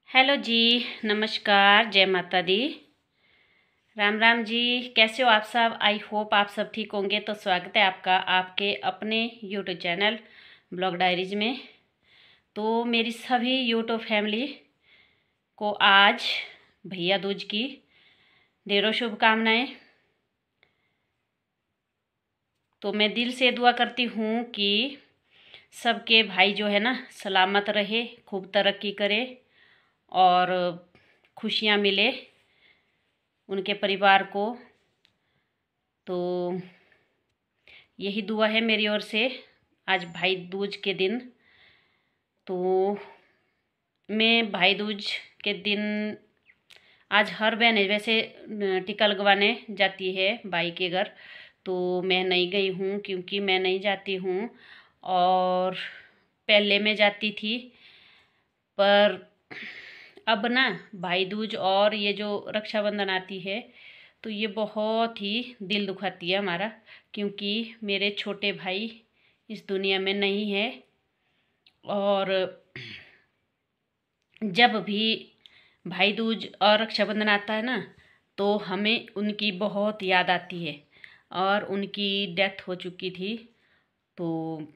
Hello जी। नमस्कार, जय माता दी। राम राम जी। कैसे हो आप सब? आई होप आप सब ठीक होंगे। तो स्वागत है आपका आपके अपने यूट्यूब चैनल ब्लॉग डायरीज में। तो मेरी सभी यूट्यूब फैमिली को आज भैया दूज की ढेरों शुभकामनाएं। तो मैं दिल से दुआ करती हूँ कि सबके भाई जो है ना सलामत रहे, खूब तरक्की करे और खुशियाँ मिले उनके परिवार को। तो यही दुआ है मेरी ओर से आज भाई दूज के दिन। तो मैं भाई दूज के दिन आज हर बहन वैसे टीका लगवाने जाती है भाई के घर। तो मैं नहीं गई हूँ क्योंकि मैं नहीं जाती हूँ, और पहले मैं जाती थी। पर अब ना भाई दूज और ये जो रक्षाबंधन आती है तो ये बहुत ही दिल दुखाती है हमारा, क्योंकि मेरे छोटे भाई इस दुनिया में नहीं है। और जब भी भाई दूज और रक्षाबंधन आता है ना तो हमें उनकी बहुत याद आती है। और उनकी डेथ हो चुकी थी, तो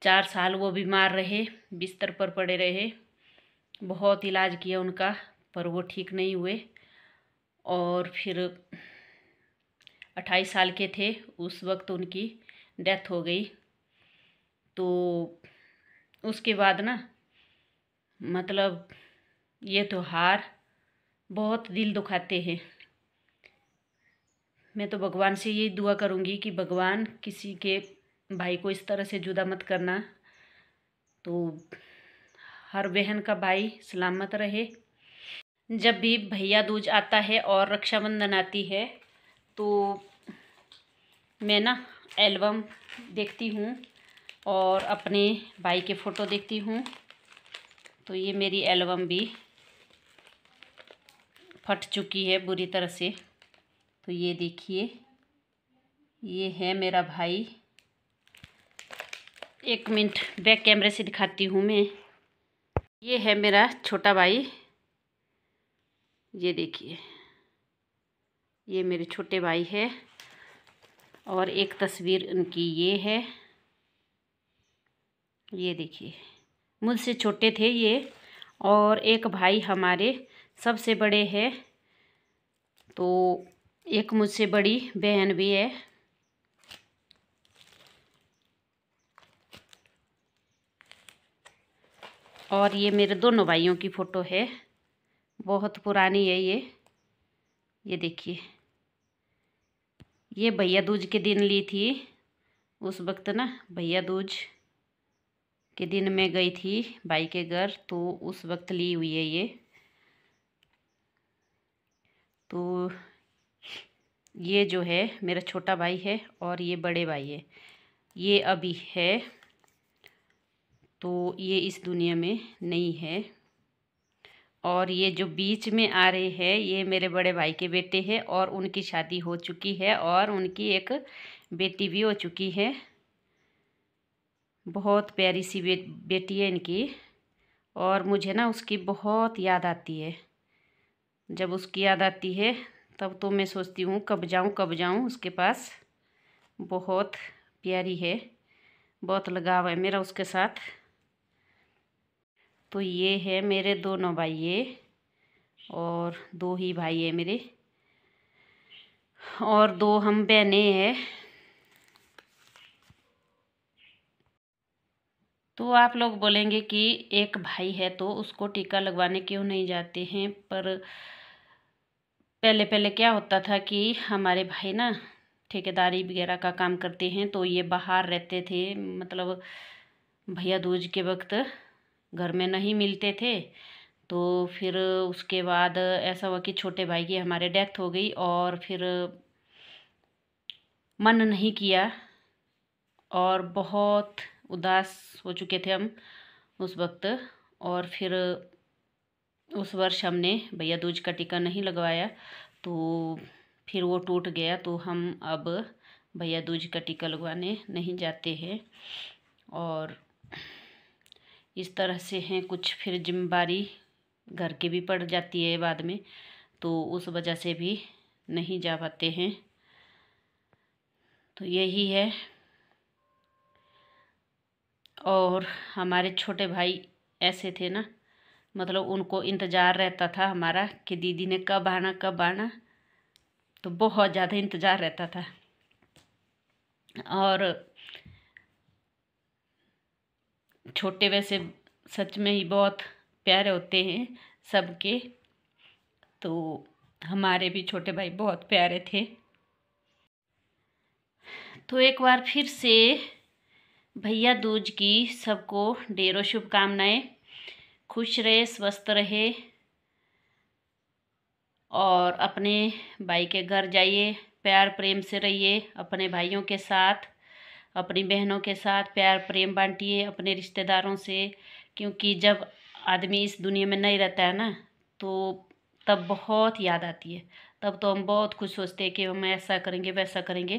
4 साल वो बीमार रहे, बिस्तर पर पड़े रहे। बहुत इलाज किया उनका पर वो ठीक नहीं हुए। और फिर 28 साल के थे उस वक्त उनकी डेथ हो गई। तो उसके बाद ना मतलब ये त्योहार बहुत दिल दुखाते हैं। मैं तो भगवान से यही दुआ करूँगी कि भगवान किसी के भाई को इस तरह से जुदा मत करना। तो हर बहन का भाई सलामत रहे। जब भी भैया दूज आता है और रक्षाबंधन आती है तो मैं ना एल्बम देखती हूँ और अपने भाई के फ़ोटो देखती हूँ। तो ये मेरी एल्बम भी फट चुकी है बुरी तरह से। तो ये देखिए, ये है मेरा भाई। एक मिनट बैक कैमरे से दिखाती हूँ मैं। ये है मेरा छोटा भाई, ये देखिए, ये मेरे छोटे भाई है। और एक तस्वीर उनकी ये है, ये देखिए, मुझसे छोटे थे ये। और एक भाई हमारे सबसे बड़े हैं, तो एक मुझसे बड़ी बहन भी है। और ये मेरे दोनों भाइयों की फ़ोटो है, बहुत पुरानी है ये देखिए। ये भैया दूज के दिन ली थी। उस वक्त ना भैया दूज के दिन मैं गई थी भाई के घर, तो उस वक्त ली हुई है ये। तो ये जो है मेरा छोटा भाई है और ये बड़े भाई है। ये अभी है, तो ये इस दुनिया में नहीं है। और ये जो बीच में आ रहे हैं ये मेरे बड़े भाई के बेटे हैं, और उनकी शादी हो चुकी है और उनकी एक बेटी भी हो चुकी है। बहुत प्यारी सी बेटी है इनकी। और मुझे ना उसकी बहुत याद आती है। जब उसकी याद आती है तब तो मैं सोचती हूँ कब जाऊँ उसके पास। बहुत प्यारी है, बहुत लगाव है मेरा उसके साथ। तो ये है मेरे दोनों भाई ये, और 2 ही भाई है मेरे, और 2 हम बहनें हैं। तो आप लोग बोलेंगे कि एक भाई है तो उसको टीका लगवाने क्यों नहीं जाते हैं। पर पहले पहले क्या होता था कि हमारे भाई ना ठेकेदारी वगैरह का काम करते हैं, तो ये बाहर रहते थे। मतलब भैया दूज के वक्त घर में नहीं मिलते थे। तो फिर उसके बाद ऐसा हुआ कि छोटे भाई की हमारे डेथ हो गई, और फिर मन नहीं किया और बहुत उदास हो चुके थे हम उस वक्त। और फिर उस वर्ष हमने भैया दूज का टीका नहीं लगवाया, तो फिर वो टूट गया। तो हम अब भैया दूज का टीका लगवाने नहीं जाते हैं। और इस तरह से हैं कुछ। फिर जिम्मेदारी घर की भी पड़ जाती है बाद में, तो उस वजह से भी नहीं जा पाते हैं। तो यही है। और हमारे छोटे भाई ऐसे थे ना, मतलब उनको इंतज़ार रहता था हमारा कि दीदी ने कब आना कब आना, तो बहुत ज़्यादा इंतज़ार रहता था। और छोटे वैसे सच में ही बहुत प्यारे होते हैं सबके, तो हमारे भी छोटे भाई बहुत प्यारे थे। तो एक बार फिर से भैया दूज की सबको ढेरों शुभकामनाएं। खुश रहे, स्वस्थ रहे और अपने भाई के घर जाइए, प्यार प्रेम से रहिए अपने भाइयों के साथ, अपनी बहनों के साथ प्यार प्रेम बांटिए अपने रिश्तेदारों से। क्योंकि जब आदमी इस दुनिया में नहीं रहता है ना, तो तब बहुत याद आती है। तब तो हम बहुत कुछ सोचते हैं कि हम ऐसा करेंगे वैसा करेंगे,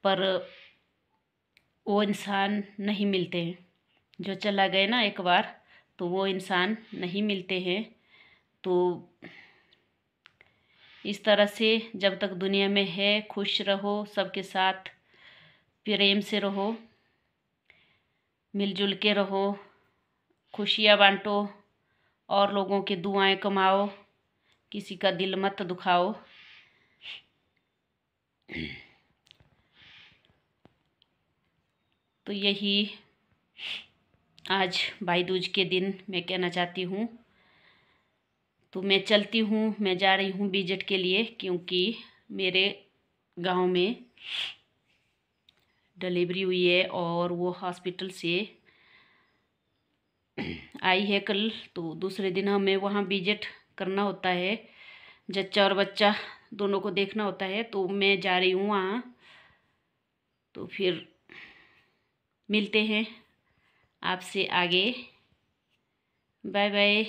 पर वो इंसान नहीं मिलते हैं। जो चला गए ना एक बार, तो वो इंसान नहीं मिलते हैं। तो इस तरह से जब तक दुनिया में है खुश रहो, सबके साथ प्रेम से रहो, मिलजुल के रहो, खुशियाँ बांटो और लोगों की दुआएं कमाओ, किसी का दिल मत दुखाओ। तो यही आज भाई दूज के दिन मैं कहना चाहती हूँ। तो मैं चलती हूँ, मैं जा रही हूँ विजिट के लिए, क्योंकि मेरे गांव में डिलीवरी हुई है और वो हॉस्पिटल से आई है कल। तो दूसरे दिन हमें वहाँ विजिट करना होता है, जच्चा और बच्चा दोनों को देखना होता है। तो मैं जा रही हूँ वहाँ। तो फिर मिलते हैं आपसे आगे। Bye bye.